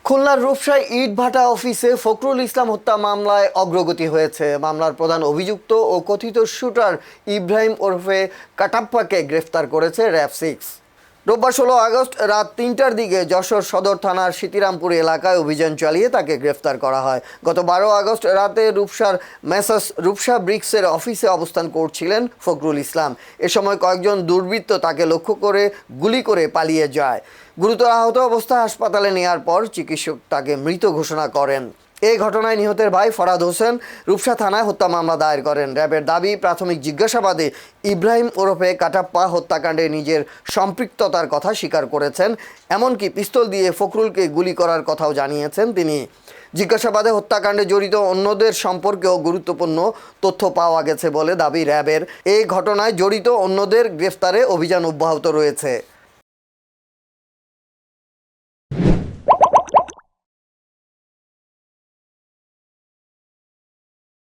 খুলনার রূপসায় ইটভাটা অফিসে ফখরুল ইসলাম হত্যা মামলায় অগ্রগতি হয়েছে। মামলার প্রধান অভিযুক্ত ও কথিত শুটার ইব্রাহিম ওরফে কাটাপ্পাকে গ্রেফতার করেছে র্যাব 6। রোববার 16 আগস্ট রাত 3টার দিকে যশোর সদর থানার সীতিরামপুর এলাকায় অভিযান চালিয়ে তাকে গ্রেফতার করা হয়। গত 12 আগস্ট রাতে রূপসার মেসার্স রূপসা ব্রিক্সের অফিসে অবস্থান করছিলেন ফখরুল ইসলাম। এ সময় কয়েকজন দুর্বৃত্ত তাকে লক্ষ্য করে গুলি করে পালিয়ে যায়। গুরুতর আহত অবস্থায় হাসপাতালে নেওয়ার পর চিকিৎসক তাকে মৃত ঘোষণা করেন। এই ঘটনায় নিহতের ভাই ফরাদ হোসেন রূপসা থানায় হত্যা মামলা দায়ের করেন। র্যাবের দাবি, প্রাথমিক জিজ্ঞাসাবাদে ইব্রাহিম ওরফে কাটাপ্পা হত্যাকাণ্ডে নিজের সম্পৃক্ততার কথা স্বীকার করেছেন। এমনকি পিস্তল দিয়ে ফখরুলকে গুলি করার কথাও জানিয়েছেন তিনি। জিজ্ঞাসাবাদে হত্যাকাণ্ডে জড়িত অন্যদের সম্পর্কেও গুরুত্বপূর্ণ তথ্য পাওয়া গেছে বলে দাবি র্যাবের। এই ঘটনায় জড়িত অন্যদের গ্রেফতারে অভিযান অব্যাহত রয়েছে।